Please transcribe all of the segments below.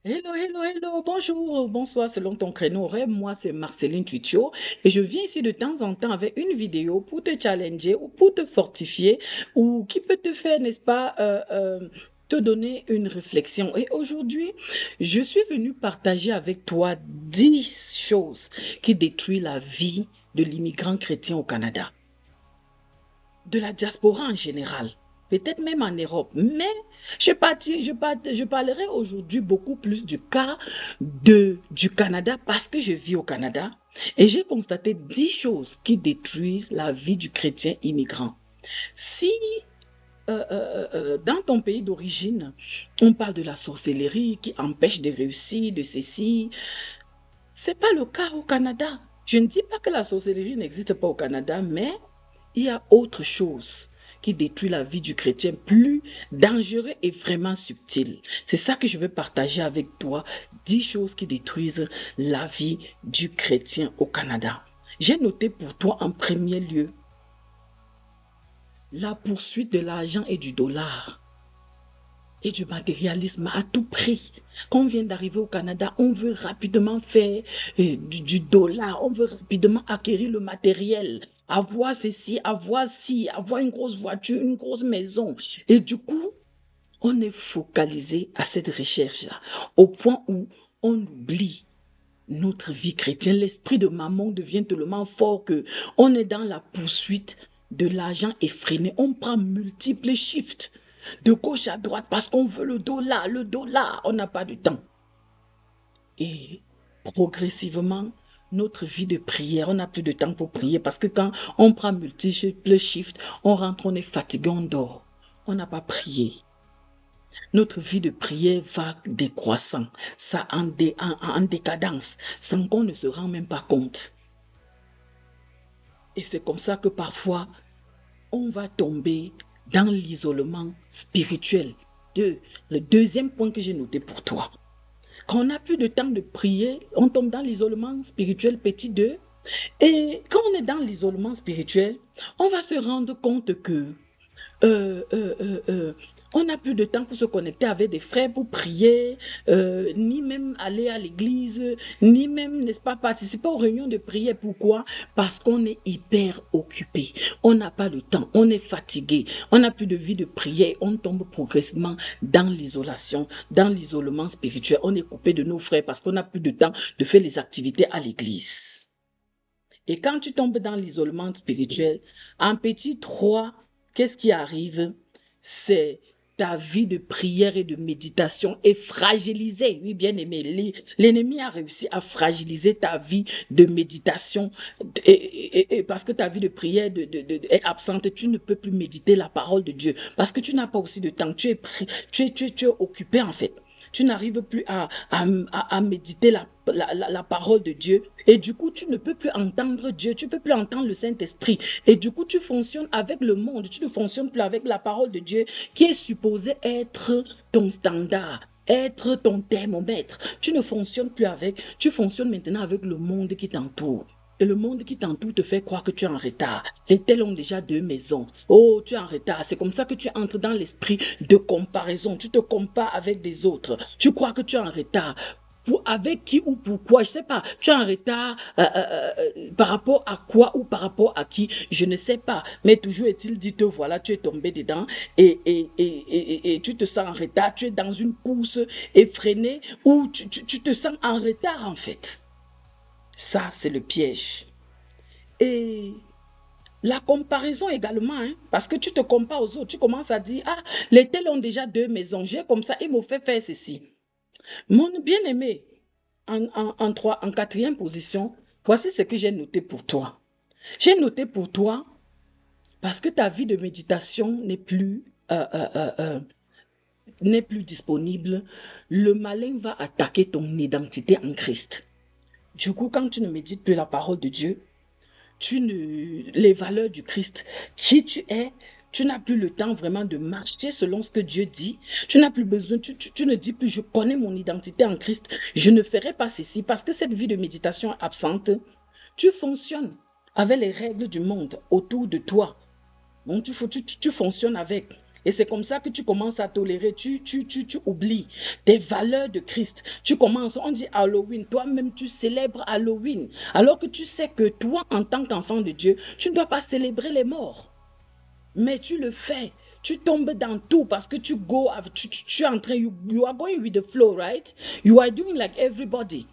Hello, hello, hello, bonjour, bonsoir selon ton créneau horaire. Moi, c'est Marceline Tucho et je viens ici de temps en temps avec une vidéo pour te challenger ou pour te fortifier ou qui peut te faire, n'est-ce pas, te donner une réflexion. Et aujourd'hui, je suis venue partager avec toi 10 choses qui détruisent la vie de l'immigrant chrétien au Canada, de la diaspora en général, peut-être même en Europe. Mais je parlerai aujourd'hui beaucoup plus du cas du Canada parce que je vis au Canada et j'ai constaté 10 choses qui détruisent la vie du chrétien immigrant. Si dans ton pays d'origine, on parle de la sorcellerie qui empêche de réussir, de ceci, c'est pas le cas au Canada. Je ne dis pas que la sorcellerie n'existe pas au Canada, mais il y a autre chose qui détruit la vie du chrétien, plus dangereux et vraiment subtil. C'est ça que je veux partager avec toi, 10 choses qui détruisent la vie du chrétien au Canada. J'ai noté pour toi en premier lieu la poursuite de l'argent et du dollar et du matérialisme à tout prix. Quand on vient d'arriver au Canada, on veut rapidement faire du dollar, on veut rapidement acquérir le matériel, avoir ceci, avoir ci, avoir une grosse voiture, une grosse maison. Et du coup, on est focalisé à cette recherche-là, au point où on oublie notre vie chrétienne. L'esprit de maman devient tellement fort que on est dans la poursuite de l'argent effréné. On prend multiples shifts de gauche à droite parce qu'on veut le dollar, le dollar. On n'a pas de temps. Et progressivement, notre vie de prière, on n'a plus de temps pour prier parce que quand on prend multiples shifts, on rentre, on est fatigué, on dort. On n'a pas prié. Notre vie de prière va décroissant, ça en décadence, sans qu'on ne se rend même pas compte. Et c'est comme ça que parfois, on va tomber dans l'isolement spirituel. Le deuxième point que j'ai noté pour toi. Quand on n'a plus de temps de prier, on tombe dans l'isolement spirituel petit 2. Et quand on est dans l'isolement spirituel, on va se rendre compte que euh, euh, euh, euh, on n'a plus de temps pour se connecter avec des frères pour prier, ni même aller à l'église, ni même, n'est-ce pas, participer aux réunions de prière. Pourquoi? Parce qu'on est hyper occupé. On n'a pas de temps, on est fatigué, on n'a plus de vie de prière, on tombe progressivement dans l'isolation, dans l'isolement spirituel. On est coupé de nos frères parce qu'on n'a plus de temps de faire les activités à l'église. Et quand tu tombes dans l'isolement spirituel, en petit 3, qu'est-ce qui arrive? C'est ta vie de prière et de méditation est fragilisée. Oui, bien aimé, l'ennemi a réussi à fragiliser ta vie de méditation et parce que ta vie de prière est absente, tu ne peux plus méditer la parole de Dieu parce que tu n'as pas aussi de temps. Tu es occupé en fait. Tu n'arrives plus à méditer la parole de Dieu. Et du coup, tu ne peux plus entendre Dieu, tu ne peux plus entendre le Saint-Esprit. Et du coup, tu fonctionnes avec le monde, tu ne fonctionnes plus avec la parole de Dieu qui est supposée être ton standard, être ton thermomètre. Tu ne fonctionnes plus avec, tu fonctionnes maintenant avec le monde qui t'entoure. Et le monde qui t'entoure te fait croire que tu es en retard. Les tels ont déjà 2 maisons. Oh, tu es en retard. C'est comme ça que tu entres dans l'esprit de comparaison. Tu te compares avec des autres. Tu crois que tu es en retard. Avec qui ou pourquoi, je sais pas. Tu es en retard par rapport à quoi ou par rapport à qui, je ne sais pas. Mais toujours est-il dit, te voilà, tu es tombé dedans et tu te sens en retard. Tu es dans une course effrénée où tu te sens en retard en fait. Ça, c'est le piège. Et la comparaison également, hein, parce que tu te compares aux autres, tu commences à dire, ah, les tels ont déjà 2 maisons, j'ai comme ça, ils m'ont fait faire ceci. Mon bien-aimé, en quatrième position, voici ce que j'ai noté pour toi. J'ai noté pour toi, parce que ta vie de méditation n'est plus disponible, le malin va attaquer ton identité en Christ. Du coup, quand tu ne médites plus la parole de Dieu, les valeurs du Christ, qui tu es, tu n'as plus le temps vraiment de marcher selon ce que Dieu dit. Tu n'as plus besoin, tu ne dis plus, je connais mon identité en Christ, je ne ferai pas ceci parce que cette vie de méditation absente, tu fonctionnes avec les règles du monde autour de toi. Donc, tu fonctionnes avec. Et c'est comme ça que tu commences à tolérer, tu oublies tes valeurs de Christ. Tu commences, on dit Halloween, toi-même tu célèbres Halloween. Alors que tu sais que toi, en tant qu'enfant de Dieu, tu ne dois pas célébrer les morts. Mais tu le fais. Tu tombes dans tout parce que tu es en train, you are going with the flow, right? You are doing like everybody.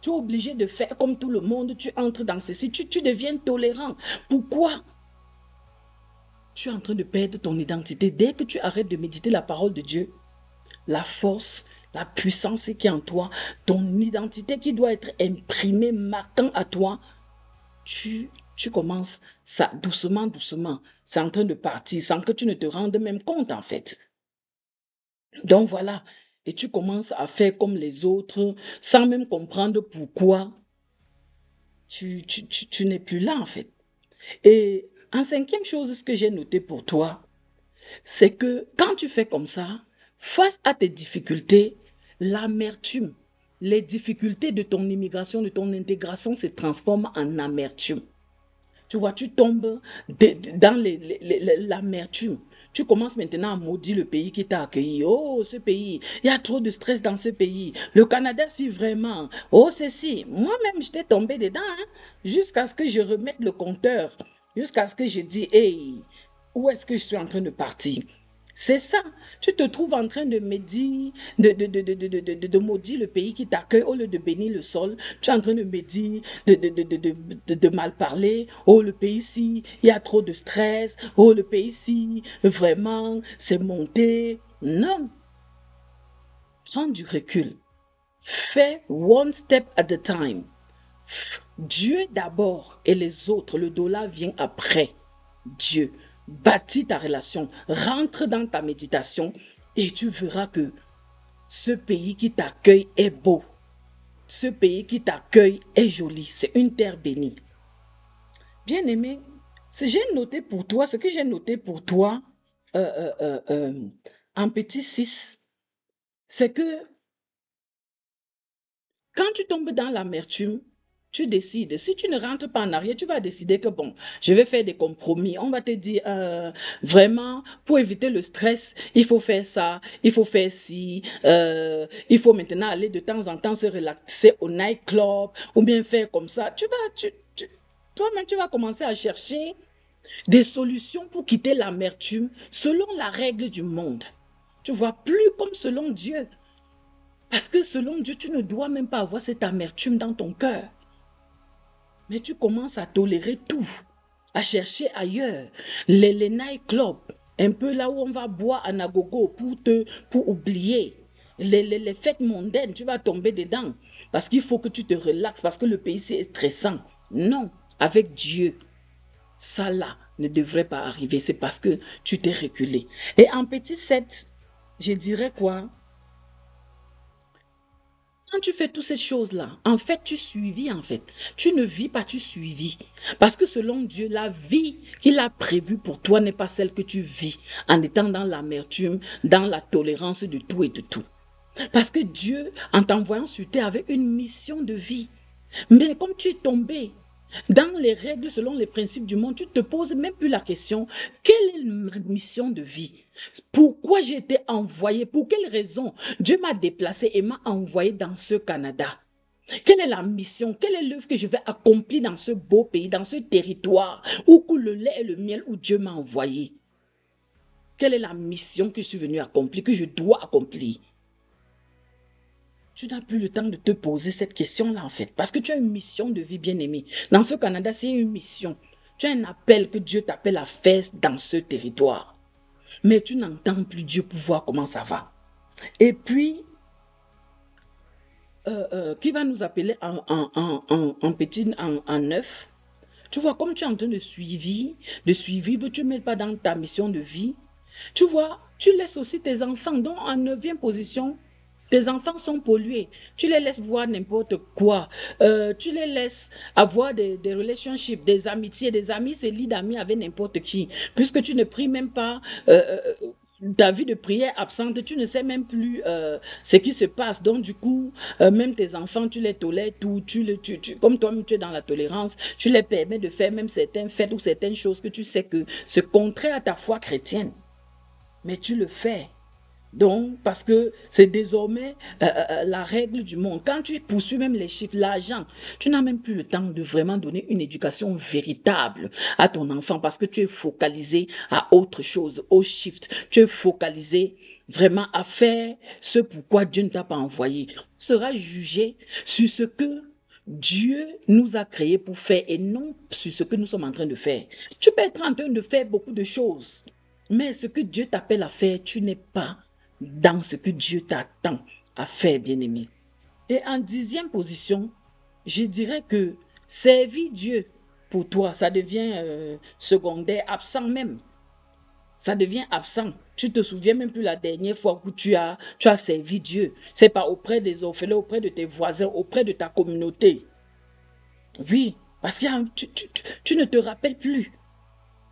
Tu es obligé de faire comme tout le monde, tu entres dans ceci, tu deviens tolérant. Pourquoi? Tu es en train de perdre ton identité. Dès que tu arrêtes de méditer la parole de Dieu, la force, la puissance qui est en toi, ton identité qui doit être imprimée, marquant à toi, tu commences ça doucement, doucement. C'est en train de partir sans que tu ne te rendes même compte en fait. Donc voilà. Et tu commences à faire comme les autres sans même comprendre pourquoi tu n'es plus là en fait. Et en cinquième chose, ce que j'ai noté pour toi, c'est que quand tu fais comme ça, face à tes difficultés, l'amertume, les difficultés de ton immigration, de ton intégration se transforment en amertume. Tu vois, tu tombes dans l'amertume. Tu commences maintenant à maudire le pays qui t'a accueilli. Oh, ce pays, il y a trop de stress dans ce pays. Le Canada, si vraiment. Oh, ceci. Moi-même, j'étais tombé dedans, hein, jusqu'à ce que je remette le compteur. Jusqu'à ce que je dis, hey, où est-ce que je suis en train de partir? C'est ça. Tu te trouves en train de médire, de maudire le pays qui t'accueille au lieu de bénir le sol. Tu es en train de médire, de mal parler. Oh, le pays-ci, il y a trop de stress. Oh, le pays-ci, vraiment, c'est monté. Non. Prends du recul. Fais one step at a time. Dieu d'abord et les autres. Le dollar vient après. Dieu. Bâtis ta relation, rentre dans ta méditation et tu verras que ce pays qui t'accueille est beau. Ce pays qui t'accueille est joli. C'est une terre bénie. Bien-aimé, j'ai noté pour toi, ce que j'ai noté pour toi en petit 6, c'est que quand tu tombes dans l'amertume, tu décides. Si tu ne rentres pas en arrière, tu vas décider que bon, je vais faire des compromis. On va te dire, vraiment, pour éviter le stress, il faut faire ça, il faut faire ci, il faut maintenant aller de temps en temps se relaxer au nightclub ou bien faire comme ça. Toi-même, tu vas commencer à chercher des solutions pour quitter l'amertume selon la règle du monde. Tu vois, plus comme selon Dieu. Parce que selon Dieu, tu ne dois même pas avoir cette amertume dans ton cœur. Mais tu commences à tolérer tout, à chercher ailleurs. Les nightclubs, un peu là où on va boire à Nagogo pour oublier. Les fêtes mondaines, tu vas tomber dedans. Parce qu'il faut que tu te relaxes, parce que le pays c'est stressant. Non, avec Dieu, ça là ne devrait pas arriver. C'est parce que tu t'es reculé. Et en petit 7, je dirais quoi? Quand tu fais toutes ces choses-là, en fait, tu suivis, en fait. Tu ne vis pas, tu suivis. Parce que selon Dieu, la vie qu'il a prévue pour toi n'est pas celle que tu vis en étant dans l'amertume, dans la tolérance de tout et de tout. Parce que Dieu, en t'envoyant sur terre, avait une mission de vie. Mais comme tu es tombé dans les règles selon les principes du monde, tu ne te poses même plus la question, quelle est ma mission de vie? Pourquoi j'ai été envoyé? Pour quelle raison Dieu m'a déplacé et m'a envoyé dans ce Canada? Quelle est la mission? Quelle est l'œuvre que je vais accomplir dans ce beau pays, dans ce territoire où coule le lait et le miel où Dieu m'a envoyé? Quelle est la mission que je suis venu accomplir, que je dois accomplir? Tu n'as plus le temps de te poser cette question-là, en fait. Parce que tu as une mission de vie, bien-aimée. Dans ce Canada, c'est une mission. Tu as un appel que Dieu t'appelle à faire dans ce territoire. Mais tu n'entends plus Dieu pour voir comment ça va. Et puis, qui va nous appeler en 9? Tu vois, comme tu es en train de suivre, tu ne mets pas dans ta mission de vie. Tu vois, tu laisses aussi tes enfants, donc en 9e position, tes enfants sont pollués. Tu les laisses voir n'importe quoi. Tu les laisses avoir des relationships, des amitiés. Des amis se lient d'amis avec n'importe qui. Puisque tu ne pries même pas, ta vie de prière absente, tu ne sais même plus ce qui se passe. Donc du coup, même tes enfants, tu les tolères tout. Comme toi-même, tu es dans la tolérance. Tu les permets de faire même certains faits ou certaines choses que tu sais que c'est contraire à ta foi chrétienne. mais tu le fais. Donc, parce que c'est désormais la règle du monde. Quand tu poursuis même les chiffres, l'argent, tu n'as même plus le temps de vraiment donner une éducation véritable à ton enfant parce que tu es focalisé à autre chose, au shift. Tu es focalisé vraiment à faire ce pourquoi Dieu ne t'a pas envoyé. Tu seras jugé sur ce que Dieu nous a créés pour faire et non sur ce que nous sommes en train de faire. Tu peux être en train de faire beaucoup de choses, mais ce que Dieu t'appelle à faire, tu n'es pas dans ce que Dieu t'attend à faire, bien-aimé. Et en 10e position, je dirais que servir Dieu pour toi, ça devient secondaire, absent même. Ça devient absent. Tu te souviens même plus la dernière fois que tu as servi Dieu. C'est pas auprès des orphelins, auprès de tes voisins, auprès de ta communauté. Oui, parce que tu ne te rappelles plus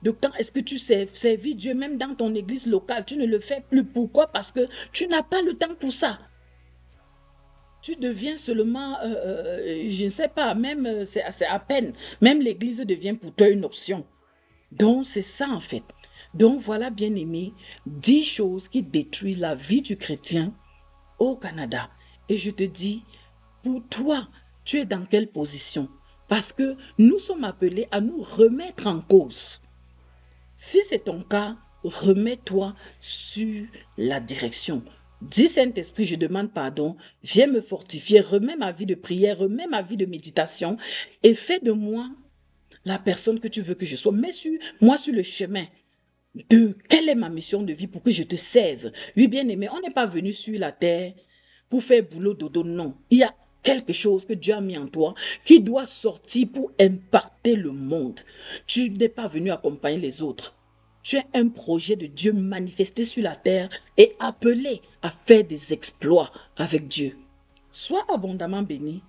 de quand est-ce que tu servis Dieu, même dans ton église locale. Tu ne le fais plus. Pourquoi? Parce que tu n'as pas le temps pour ça. Tu deviens seulement, je ne sais pas, même c'est à peine. Même l'église devient pour toi une option. Donc, c'est ça en fait. Donc, voilà, bien aimé, 10 choses qui détruisent la vie du chrétien au Canada. Et je te dis, pour toi, tu es dans quelle position? Parce que nous sommes appelés à nous remettre en cause. Si c'est ton cas, remets-toi sur la direction. Dis Saint-Esprit, je demande pardon, viens me fortifier, remets ma vie de prière, remets ma vie de méditation et fais de moi la personne que tu veux que je sois. Mets moi sur le chemin de quelle est ma mission de vie pour que je te serve. Oui, bien aimé, on n'est pas venu sur la terre pour faire boulot dodo, non. Il y a quelque chose que Dieu a mis en toi qui doit sortir pour impacter le monde. Tu n'es pas venu accompagner les autres. Tu es un projet de Dieu manifesté sur la terre et appelé à faire des exploits avec Dieu. Sois abondamment béni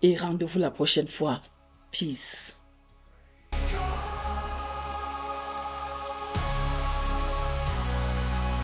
et rendez-vous la prochaine fois. Peace.